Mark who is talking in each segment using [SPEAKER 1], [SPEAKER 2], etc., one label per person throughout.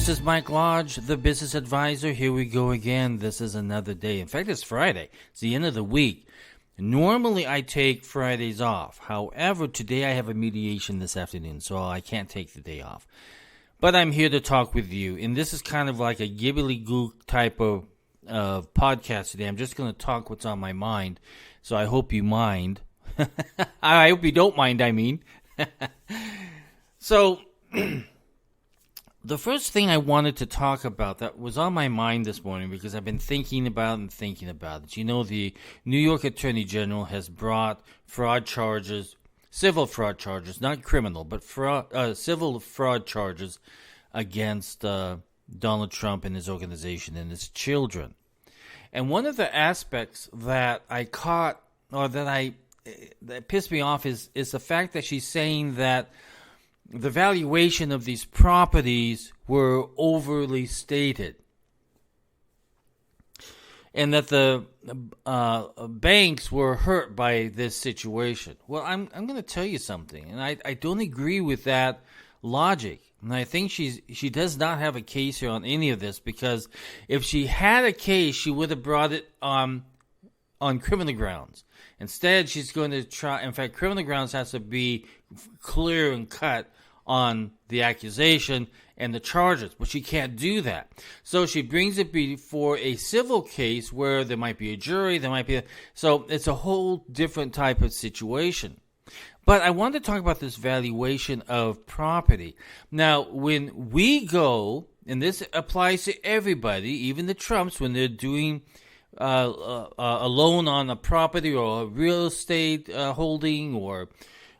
[SPEAKER 1] This is Mike Lodge, the business advisor. Here we go again. This is another day. In fact, it's Friday. It's the end of the week. Normally, I take Fridays off. However, today I have a mediation this afternoon, so I can't take the day off. But I'm here to talk with you, and this is kind of like a gibbly-goo type of podcast today. I'm just going to talk what's on my mind, so I hope you mind. I hope you don't mind, I mean. So, the first thing I wanted to talk about that was on my mind this morning because I've been thinking about it. You know, the New York Attorney General has brought fraud charges, civil fraud charges, not criminal, but civil fraud charges against Donald Trump and his organization and his children. And one of the aspects that I caught, or that pissed me off, is the fact that she's saying that the valuation of these properties were overly stated, and that the banks were hurt by this situation. Well, I'm going to tell you something, and I don't agree with that logic. And I think she does not have a case here on any of this, because if she had a case, she would have brought it on criminal grounds. Instead, she's going to try. In fact, criminal grounds has to be clear and cut on the accusation and the charges, but she can't do that. So she brings it before a civil case where there might be a jury, so it's a whole different type of situation. But I want to talk about this valuation of property. Now, when we go, and this applies to everybody, even the Trumps, when they're doing a loan on a property or a real estate holding or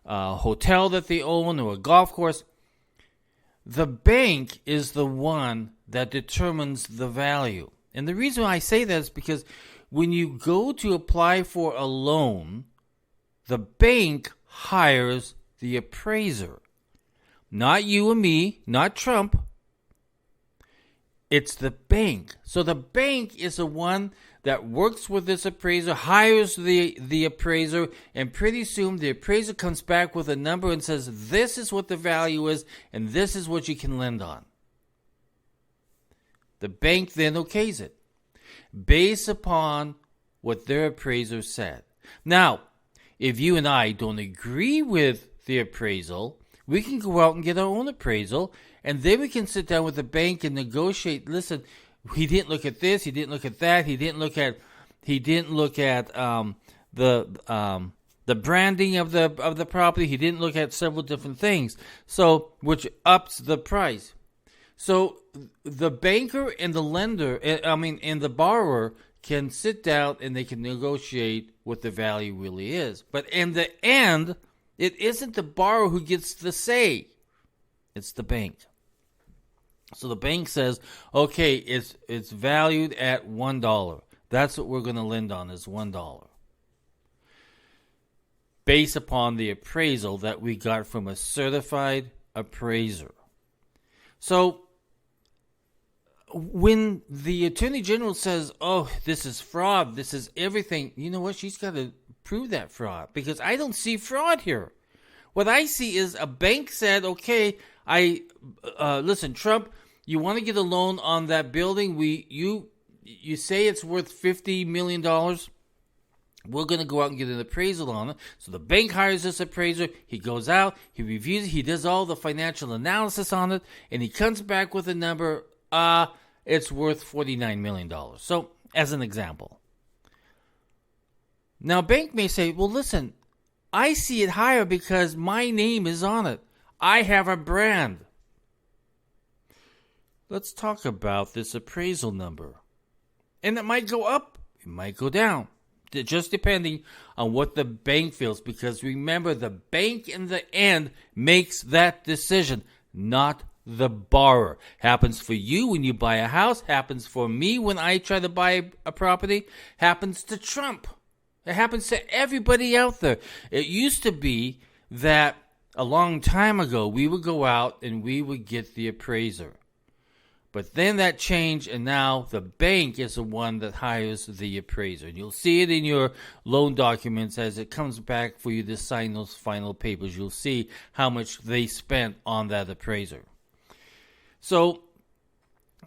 [SPEAKER 1] a hotel that they own or a golf course, the bank is the one that determines the value. And the reason I say that is because when you go to apply for a loan, the bank hires the appraiser. Not you and me, not Trump. It's the bank. So the bank is the one that works with this appraiser, hires the appraiser, and pretty soon the appraiser comes back with a number and says, this is what the value is, and this is what you can lend on. The bank then okays it, based upon what their appraiser said. Now, if you and I don't agree with the appraisal, we can go out and get our own appraisal, and then we can sit down with the bank and negotiate. Listen, he didn't look at this, he didn't look at that, he didn't look at the branding of the property, he didn't look at several different things, so which ups the price. So the banker and the lender, and the borrower can sit down and they can negotiate what the value really is. But in the end, it isn't the borrower who gets the say, it's the bank. So the bank says, okay, it's valued at $1. That's what we're going to lend on, is $1. Based upon the appraisal that we got from a certified appraiser. So when the Attorney General says, oh, this is fraud, this is everything, you know what? She's got to prove that fraud, because I don't see fraud here. What I see is a bank said, okay, listen, Trump, you want to get a loan on that building? You say it's worth $50 million. We're going to go out and get an appraisal on it. So the bank hires this appraiser. He goes out, he reviews it, he does all the financial analysis on it, and he comes back with a number. It's worth $49 million. So, as an example. Now, a bank may say, well, listen, I see it higher because my name is on it. I have a brand. Let's talk about this appraisal number. And it might go up, it might go down, just depending on what the bank feels. Because remember, the bank in the end makes that decision, not the borrower. Happens for you when you buy a house, happens for me when I try to buy a property, happens to Trump. It happens to everybody out there. It used to be that a long time ago, we would go out and we would get the appraiser. But then that changed, and now the bank is the one that hires the appraiser. And you'll see it in your loan documents as it comes back for you to sign those final papers. You'll see how much they spent on that appraiser. So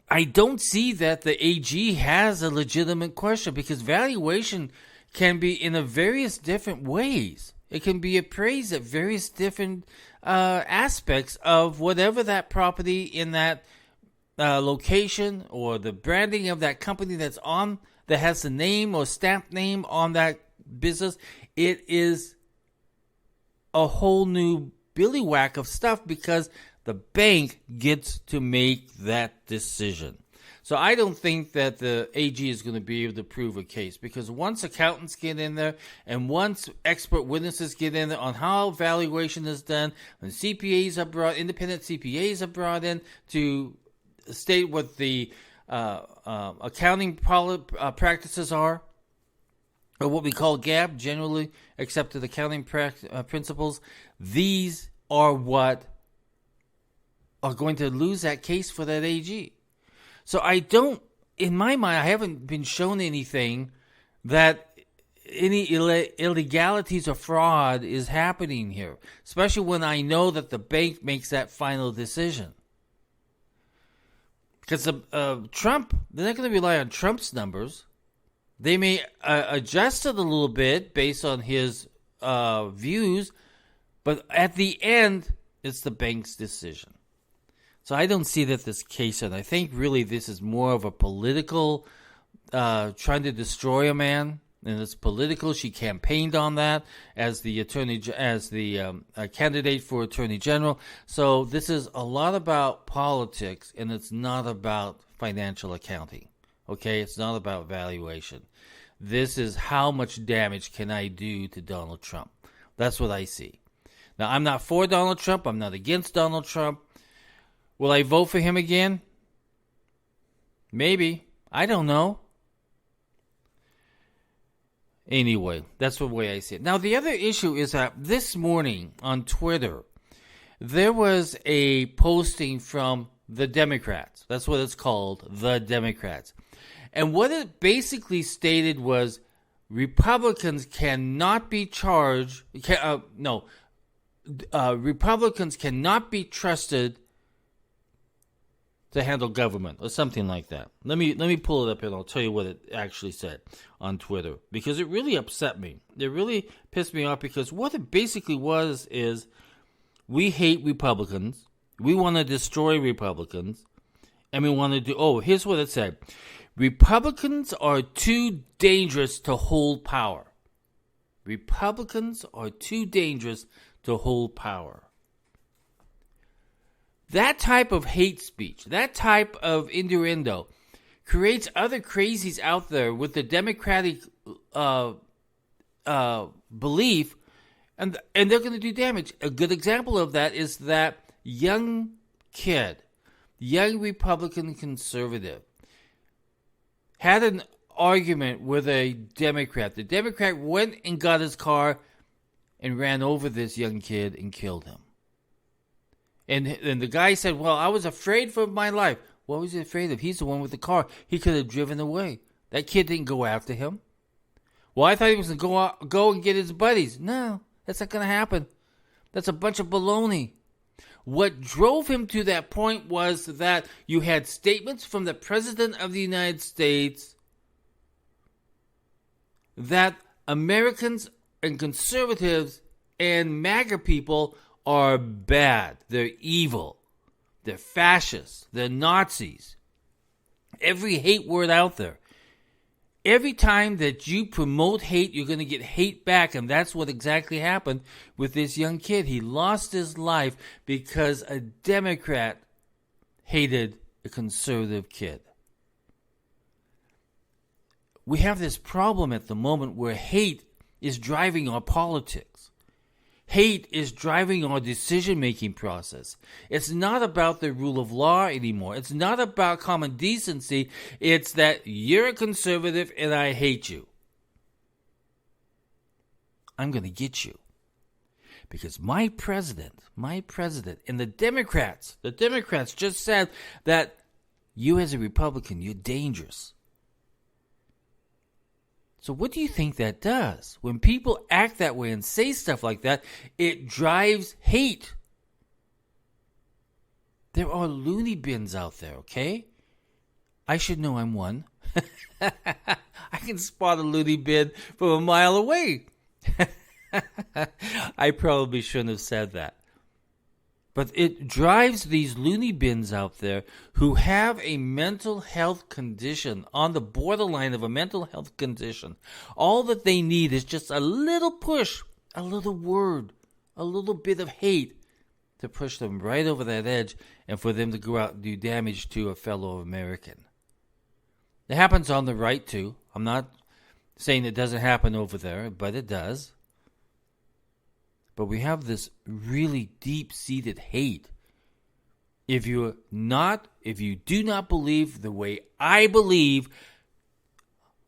[SPEAKER 1] I don't see that the AG has a legitimate question, because valuation can be in a various different ways. It can be appraised at various different aspects of whatever that property in that location, or the branding of that company that has the name or stamp name on that business. It is a whole new billywhack of stuff, because the bank gets to make that decision. So I don't think that the AG is going to be able to prove a case, because once accountants get in there and once expert witnesses get in there on how valuation is done, and independent CPAs are brought in to state what the accounting practices are, or what we call GAAP, generally accepted accounting principles, these are what are going to lose that case for that AG. So in my mind, I haven't been shown anything that any illegalities or fraud is happening here, especially when I know that the bank makes that final decision. Because Trump, they're not going to rely on Trump's numbers. They may adjust it a little bit based on his views, but at the end, it's the bank's decision. So I don't see that this case, and I think really this is more of a political, trying to destroy a man, and it's political. She campaigned on that as the candidate for attorney general. So this is a lot about politics, and it's not about financial accounting. Okay, it's not about valuation. This is how much damage can I do to Donald Trump. That's what I see. Now, I'm not for Donald Trump. I'm not against Donald Trump. Will I vote for him again? Maybe. I don't know. Anyway, that's the way I see it. Now, the other issue is that this morning on Twitter, there was a posting from the Democrats. That's what it's called, the Democrats. And what it basically stated was Republicans cannot be charged. Republicans cannot be trusted to handle government, or something like that. Let me pull it up and I'll tell you what it actually said on Twitter, because it really upset me. It really pissed me off, because what it basically was is, we hate Republicans. We want to destroy Republicans. And we want to do... here's what it said. Republicans are too dangerous to hold power. Republicans are too dangerous to hold power. That type of hate speech, that type of innuendo, creates other crazies out there with the Democratic belief, and they're going to do damage. A good example of that is that young Republican conservative, had an argument with a Democrat. The Democrat went and got his car and ran over this young kid and killed him. And the guy said, well, I was afraid for my life. What was he afraid of? He's the one with the car. He could have driven away. That kid didn't go after him. Well, I thought he was going to go and get his buddies. No, that's not going to happen. That's a bunch of baloney. What drove him to that point was that you had statements from the President of the United States that Americans and conservatives and MAGA people are bad. They're evil. They're fascists. They're Nazis. Every hate word out there. Every time that you promote hate, you're going to get hate back. And that's what exactly happened with this young kid. He lost his life because a Democrat hated a conservative kid. We have this problem at the moment where hate is driving our politics. Hate is driving our decision-making process. It's not about the rule of law anymore. It's not about common decency. It's that you're a conservative and I hate you. I'm going to get you. Because my president, and the Democrats just said that you as a Republican, you're dangerous. So what do you think that does? When people act that way and say stuff like that, it drives hate. There are loony bins out there, okay? I should know I'm one. I can spot a loony bin from a mile away. I probably shouldn't have said that. But it drives these loony bins out there who have a mental health condition, on the borderline of a mental health condition. All that they need is just a little push, a little word, a little bit of hate to push them right over that edge and for them to go out and do damage to a fellow American. It happens on the right too. I'm not saying it doesn't happen over there, but it does. But we have this really deep-seated hate. If you do not believe the way I believe,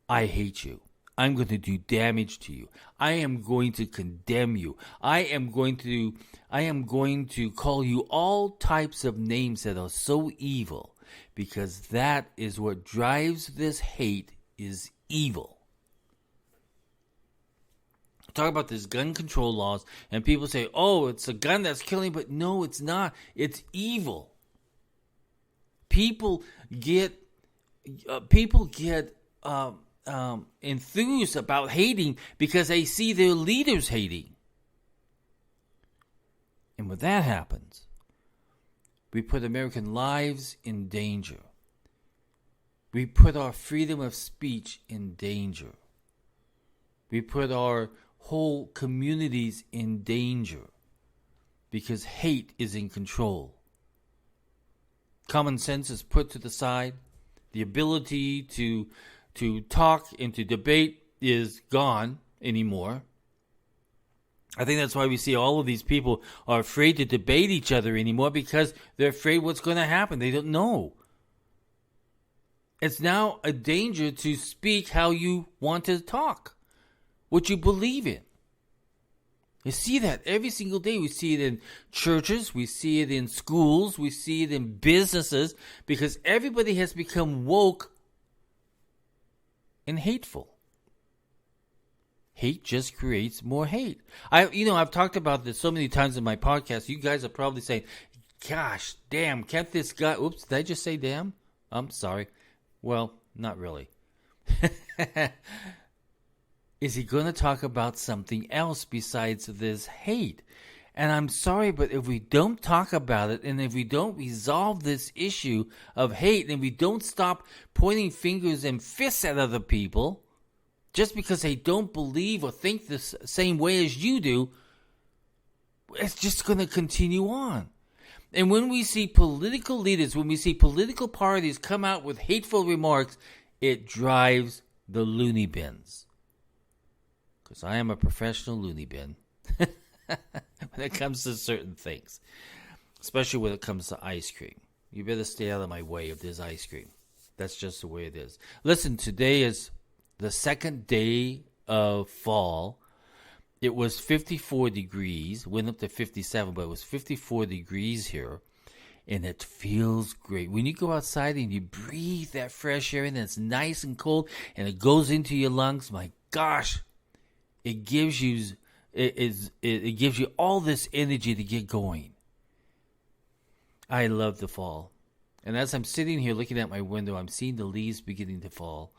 [SPEAKER 1] I hate you. I'm going to do damage to you. I am going to condemn you. I am going to call you all types of names that are so evil, because that is what drives this hate, is evil. Talk about this gun control laws, and people say, oh, it's a gun that's killing, but no, it's not. It's evil. People get enthused about hating because they see their leaders hating. And when that happens, we put American lives in danger. We put our freedom of speech in danger. We put our whole communities in danger because hate is in control. Common sense is put to the side. The ability to talk and to debate is gone anymore. I think that's why we see all of these people are afraid to debate each other anymore, because they're afraid what's going to happen. They don't know. It's now a danger to speak how you want to talk, what you believe in. You see that every single day. We see it in churches, we see it in schools, we see it in businesses, because everybody has become woke and hateful. Hate just creates more hate. I've talked about this so many times in my podcast. You guys are probably saying, gosh, damn, can't this guy... Oops, did I just say damn? I'm sorry. Well, not really. Is he going to talk about something else besides this hate? And I'm sorry, but if we don't talk about it, and if we don't resolve this issue of hate, and we don't stop pointing fingers and fists at other people just because they don't believe or think the same way as you do, it's just going to continue on. And when we see political leaders, when we see political parties come out with hateful remarks, it drives the loony bins. Because I am a professional loony bin when it comes to certain things, especially when it comes to ice cream. You better stay out of my way if there's ice cream. That's just the way it is. Listen, today is the second day of fall. It was 54 degrees, went up to 57, but it was 54 degrees here, and it feels great. When you go outside and you breathe that fresh air, and it's nice and cold, and it goes into your lungs, my gosh, it gives you all this energy to get going. I love the fall. And as I'm sitting here looking at my window, I'm seeing the leaves beginning to fall.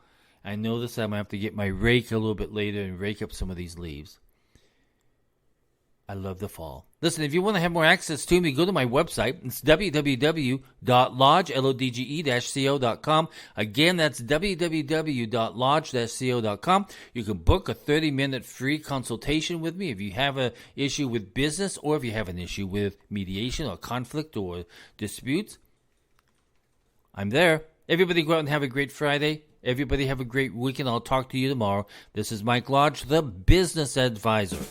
[SPEAKER 1] I notice that I'm going to have to get my rake a little bit later and rake up some of these leaves. I love the fall. Listen, if you want to have more access to me, go to my website. It's www.lodge-co.com. Again, that's www.lodge-co.com. You can book a 30-minute free consultation with me if you have an issue with business, or if you have an issue with mediation or conflict or disputes. I'm there. Everybody go out and have a great Friday. Everybody have a great weekend. I'll talk to you tomorrow. This is Mike Lodge, the Business Advisor.